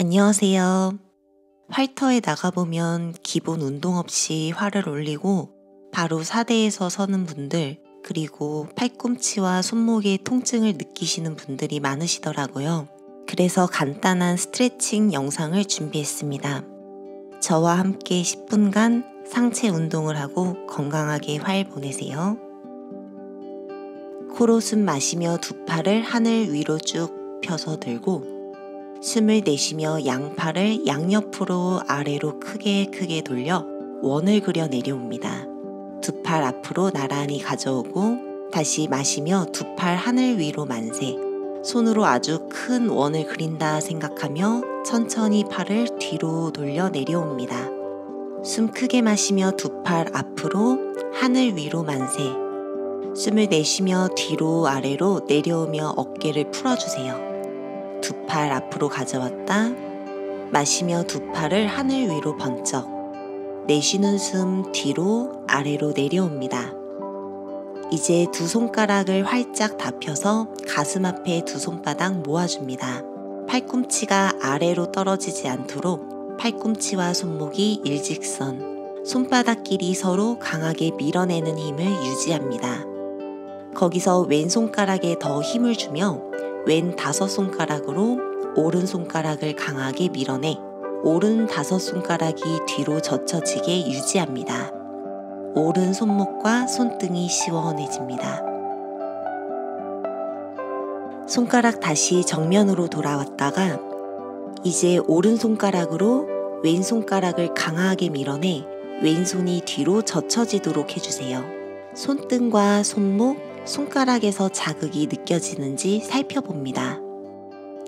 안녕하세요. 활터에 나가보면 기본 운동 없이 활을 올리고 바로 사대에서 서는 분들, 그리고 팔꿈치와 손목의 통증을 느끼시는 분들이 많으시더라고요. 그래서 간단한 스트레칭 영상을 준비했습니다. 저와 함께 10분간 상체 운동을 하고 건강하게 활 보내세요. 코로 숨 마시며 두 팔을 하늘 위로 쭉 펴서 들고, 숨을 내쉬며 양팔을 양옆으로 아래로 크게 돌려 원을 그려 내려옵니다. 두 팔 앞으로 나란히 가져오고 다시 마시며 두 팔 하늘 위로 만세. 손으로 아주 큰 원을 그린다 생각하며 천천히 팔을 뒤로 돌려 내려옵니다. 숨 크게 마시며 두 팔 앞으로 하늘 위로 만세. 숨을 내쉬며 뒤로 아래로 내려오며 어깨를 풀어주세요. 두 팔 앞으로 가져왔다. 마시며 두 팔을 하늘 위로 번쩍. 내쉬는 숨 뒤로 아래로 내려옵니다. 이제 두 손가락을 활짝 다 펴서 가슴 앞에 두 손바닥 모아줍니다. 팔꿈치가 아래로 떨어지지 않도록 팔꿈치와 손목이 일직선, 손바닥끼리 서로 강하게 밀어내는 힘을 유지합니다. 거기서 왼손가락에 더 힘을 주며 왼 다섯 손가락으로 오른손가락을 강하게 밀어내 오른 다섯 손가락이 뒤로 젖혀지게 유지합니다. 오른 손목과 손등이 시원해집니다. 손가락 다시 정면으로 돌아왔다가 이제 오른손가락으로 왼손가락을 강하게 밀어내 왼손이 뒤로 젖혀지도록 해주세요. 손등과 손목, 손가락에서 자극이 느껴지는지 살펴봅니다.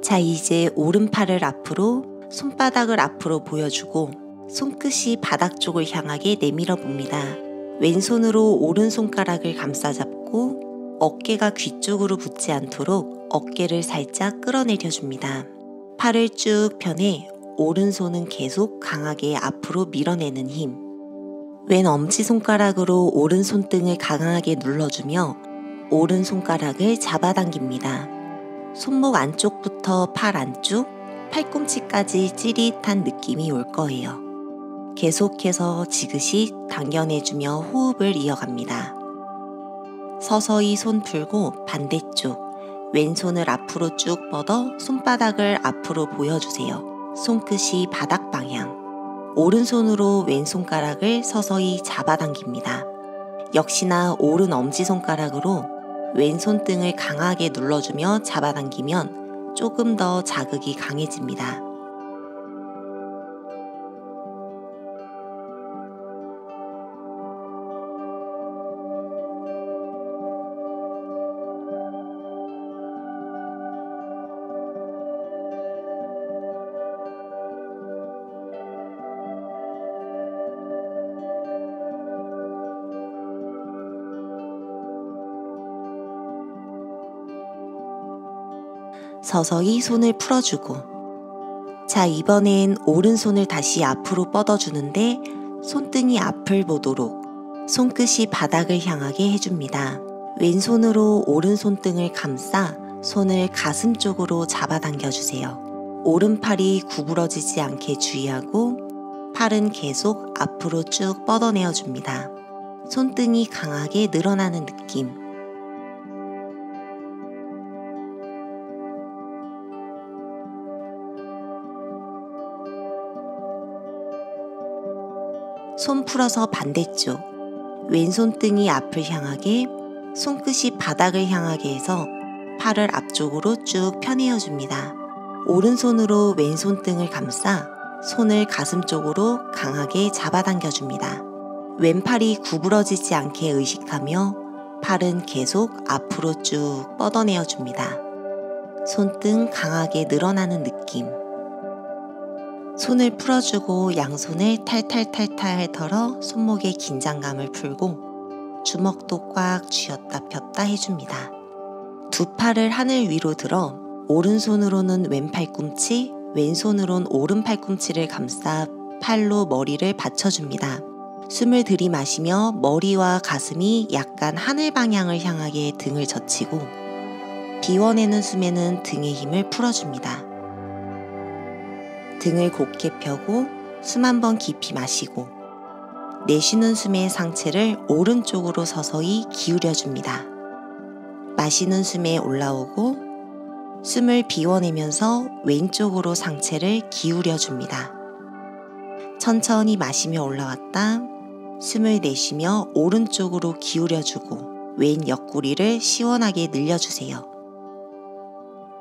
자, 이제 오른팔을 앞으로, 손바닥을 앞으로 보여주고 손끝이 바닥 쪽을 향하게 내밀어 봅니다. 왼손으로 오른손가락을 감싸잡고 어깨가 귀 쪽으로 붙지 않도록 어깨를 살짝 끌어내려 줍니다. 팔을 쭉 펴내 오른손은 계속 강하게 앞으로 밀어내는 힘. 왼 엄지손가락으로 오른손등을 강하게 눌러주며 오른손가락을 잡아당깁니다. 손목 안쪽부터 팔 안쪽, 팔꿈치까지 찌릿한 느낌이 올 거예요. 계속해서 지그시 당겨내주며 호흡을 이어갑니다. 서서히 손 풀고 반대쪽, 왼손을 앞으로 쭉 뻗어 손바닥을 앞으로 보여주세요. 손끝이 바닥 방향. 오른손으로 왼손가락을 서서히 잡아당깁니다. 역시나 오른 엄지손가락으로 왼손등을 강하게 눌러주며 잡아당기면 조금 더 자극이 강해집니다. 서서히 손을 풀어주고, 자, 이번엔 오른손을 다시 앞으로 뻗어주는데 손등이 앞을 보도록 손끝이 바닥을 향하게 해줍니다. 왼손으로 오른손등을 감싸 손을 가슴 쪽으로 잡아당겨주세요. 오른팔이 구부러지지 않게 주의하고 팔은 계속 앞으로 쭉 뻗어내어줍니다. 손등이 강하게 늘어나는 느낌. 손 풀어서 반대쪽, 왼손등이 앞을 향하게, 손끝이 바닥을 향하게 해서 팔을 앞쪽으로 쭉 펴내어줍니다. 오른손으로 왼손등을 감싸 손을 가슴 쪽으로 강하게 잡아당겨줍니다. 왼팔이 구부러지지 않게 의식하며 팔은 계속 앞으로 쭉 뻗어내어줍니다. 손등 강하게 늘어나는 느낌. 손을 풀어주고 양손을 탈탈탈탈 털어 손목의 긴장감을 풀고 주먹도 꽉 쥐었다 폈다 해줍니다. 두 팔을 하늘 위로 들어 오른손으로는 왼 팔꿈치, 왼손으론 오른 팔꿈치를 감싸 팔로 머리를 받쳐줍니다. 숨을 들이마시며 머리와 가슴이 약간 하늘 방향을 향하게 등을 젖히고 비워내는 숨에는 등의 힘을 풀어줍니다. 등을 곧게 펴고 숨 한 번 깊이 마시고 내쉬는 숨에 상체를 오른쪽으로 서서히 기울여줍니다. 마시는 숨에 올라오고 숨을 비워내면서 왼쪽으로 상체를 기울여줍니다. 천천히 마시며 올라왔다 숨을 내쉬며 오른쪽으로 기울여주고 왼 옆구리를 시원하게 늘려주세요.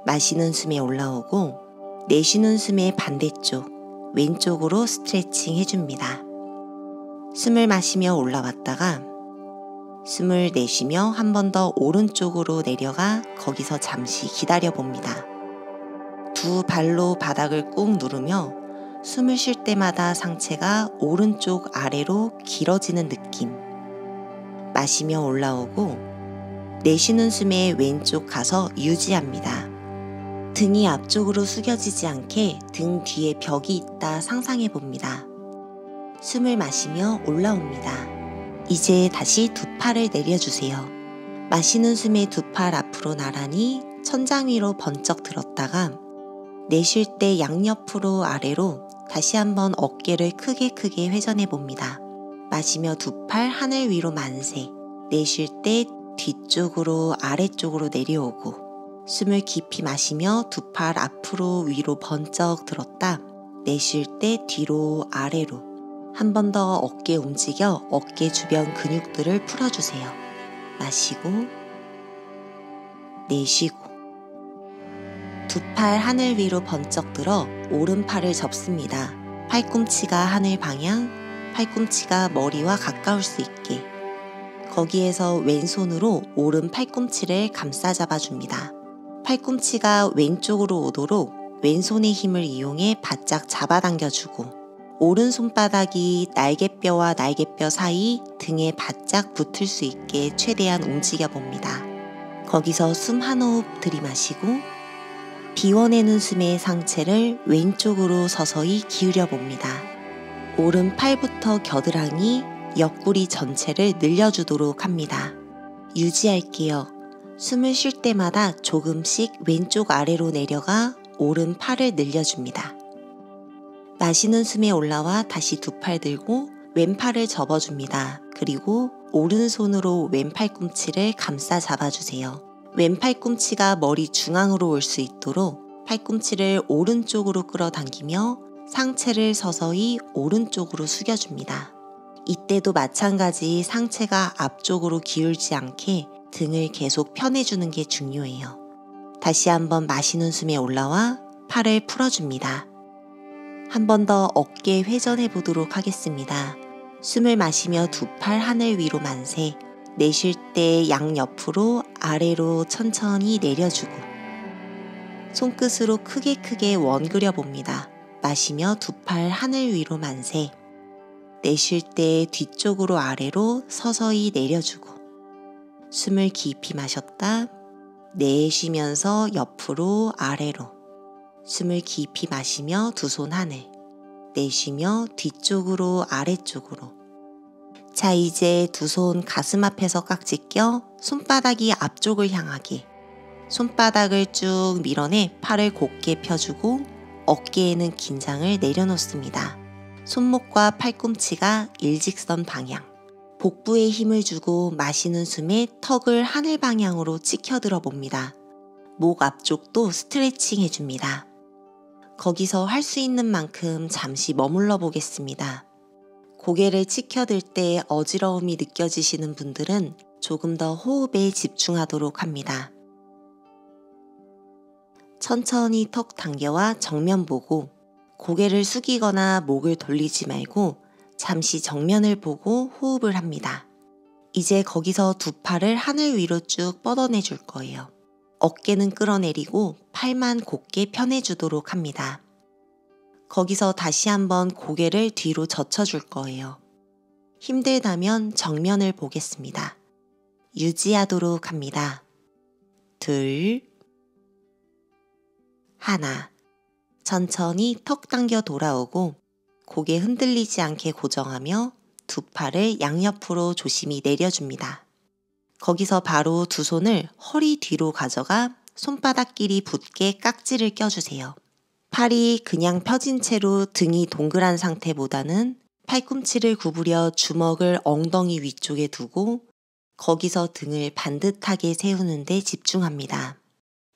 마시는 숨에 올라오고 내쉬는 숨에 반대쪽 왼쪽으로 스트레칭 해줍니다. 숨을 마시며 올라왔다가 숨을 내쉬며 한 번 더 오른쪽으로 내려가 거기서 잠시 기다려 봅니다. 두 발로 바닥을 꾹 누르며 숨을 쉴 때마다 상체가 오른쪽 아래로 길어지는 느낌. 마시며 올라오고 내쉬는 숨에 왼쪽 가서 유지합니다. 등이 앞쪽으로 숙여지지 않게 등 뒤에 벽이 있다 상상해 봅니다. 숨을 마시며 올라옵니다. 이제 다시 두 팔을 내려주세요. 마시는 숨에 두 팔 앞으로 나란히 천장 위로 번쩍 들었다가 내쉴 때 양옆으로 아래로 다시 한번 어깨를 크게 회전해 봅니다. 마시며 두 팔 하늘 위로 만세. 내쉴 때 뒤쪽으로 아래쪽으로 내려오고 숨을 깊이 마시며 두 팔 앞으로 위로 번쩍 들었다. 내쉴 때 뒤로 아래로 한 번 더 어깨 움직여 어깨 주변 근육들을 풀어주세요. 마시고 내쉬고 두 팔 하늘 위로 번쩍 들어 오른팔을 접습니다. 팔꿈치가 하늘 방향, 팔꿈치가 머리와 가까울 수 있게 거기에서 왼손으로 오른 팔꿈치를 감싸 잡아줍니다. 팔꿈치가 왼쪽으로 오도록 왼손의 힘을 이용해 바짝 잡아당겨주고 오른손바닥이 날개뼈와 날개뼈 사이 등에 바짝 붙을 수 있게 최대한 움직여 봅니다. 거기서 숨 한 호흡 들이마시고 비워내는 숨에 상체를 왼쪽으로 서서히 기울여 봅니다. 오른 팔부터 겨드랑이, 옆구리 전체를 늘려주도록 합니다. 유지할게요. 숨을 쉴 때마다 조금씩 왼쪽 아래로 내려가 오른 팔을 늘려줍니다. 마시는 숨에 올라와 다시 두 팔 들고 왼팔을 접어줍니다. 그리고 오른손으로 왼 팔꿈치를 감싸 잡아주세요. 왼 팔꿈치가 머리 중앙으로 올 수 있도록 팔꿈치를 오른쪽으로 끌어당기며 상체를 서서히 오른쪽으로 숙여줍니다. 이때도 마찬가지 상체가 앞쪽으로 기울지 않게 등을 계속 편해주는 게 중요해요. 다시 한번 마시는 숨에 올라와 팔을 풀어줍니다. 한 번 더 어깨 회전해 보도록 하겠습니다. 숨을 마시며 두 팔 하늘 위로 만세. 내쉴 때 양옆으로 아래로 천천히 내려주고 손끝으로 크게 원 그려봅니다. 마시며 두 팔 하늘 위로 만세. 내쉴 때 뒤쪽으로 아래로 서서히 내려주고 숨을 깊이 마셨다. 내쉬면서 옆으로 아래로 숨을 깊이 마시며 두 손 하늘, 내쉬며 뒤쪽으로 아래쪽으로. 자, 이제 두 손 가슴 앞에서 깍지 껴 손바닥이 앞쪽을 향하게 손바닥을 쭉 밀어내 팔을 곧게 펴주고 어깨에는 긴장을 내려놓습니다. 손목과 팔꿈치가 일직선 방향. 복부에 힘을 주고 마시는 숨에 턱을 하늘 방향으로 치켜들어 봅니다. 목 앞쪽도 스트레칭 해줍니다. 거기서 할 수 있는 만큼 잠시 머물러 보겠습니다. 고개를 치켜들 때 어지러움이 느껴지시는 분들은 조금 더 호흡에 집중하도록 합니다. 천천히 턱 당겨와 정면 보고 고개를 숙이거나 목을 돌리지 말고 잠시 정면을 보고 호흡을 합니다. 이제 거기서 두 팔을 하늘 위로 쭉 뻗어내 줄 거예요. 어깨는 끌어내리고 팔만 곧게 펴내주도록 합니다. 거기서 다시 한번 고개를 뒤로 젖혀줄 거예요. 힘들다면 정면을 보겠습니다. 유지하도록 합니다. 둘, 하나. 천천히 턱 당겨 돌아오고 고개 흔들리지 않게 고정하며 두 팔을 양옆으로 조심히 내려줍니다. 거기서 바로 두 손을 허리 뒤로 가져가 손바닥끼리 붙게 깍지를 껴주세요. 팔이 그냥 펴진 채로 등이 동그란 상태보다는 팔꿈치를 구부려 주먹을 엉덩이 위쪽에 두고 거기서 등을 반듯하게 세우는 데 집중합니다.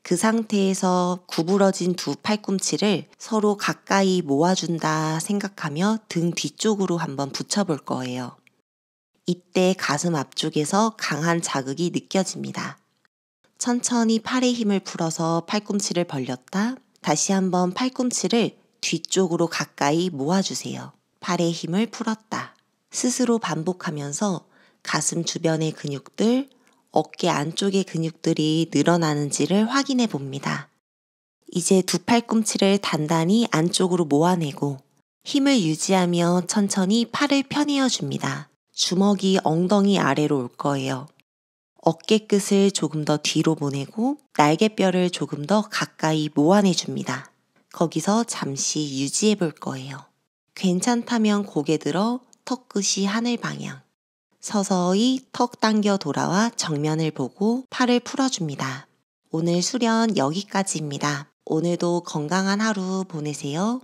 그 상태에서 구부러진 두 팔꿈치를 서로 가까이 모아준다 생각하며 등 뒤쪽으로 한번 붙여볼 거예요. 이때 가슴 앞쪽에서 강한 자극이 느껴집니다. 천천히 팔의 힘을 풀어서 팔꿈치를 벌렸다 다시 한번 팔꿈치를 뒤쪽으로 가까이 모아주세요. 팔의 힘을 풀었다. 스스로 반복하면서 가슴 주변의 근육들, 어깨 안쪽의 근육들이 늘어나는지를 확인해 봅니다. 이제 두 팔꿈치를 단단히 안쪽으로 모아내고 힘을 유지하며 천천히 팔을 펴내어 줍니다. 주먹이 엉덩이 아래로 올 거예요. 어깨 끝을 조금 더 뒤로 보내고 날개뼈를 조금 더 가까이 모아내 줍니다. 거기서 잠시 유지해 볼 거예요. 괜찮다면 고개 들어 턱 끝이 하늘 방향. 서서히 턱 당겨 돌아와 정면을 보고 팔을 풀어줍니다. 오늘 수련 여기까지입니다. 오늘도 건강한 하루 보내세요.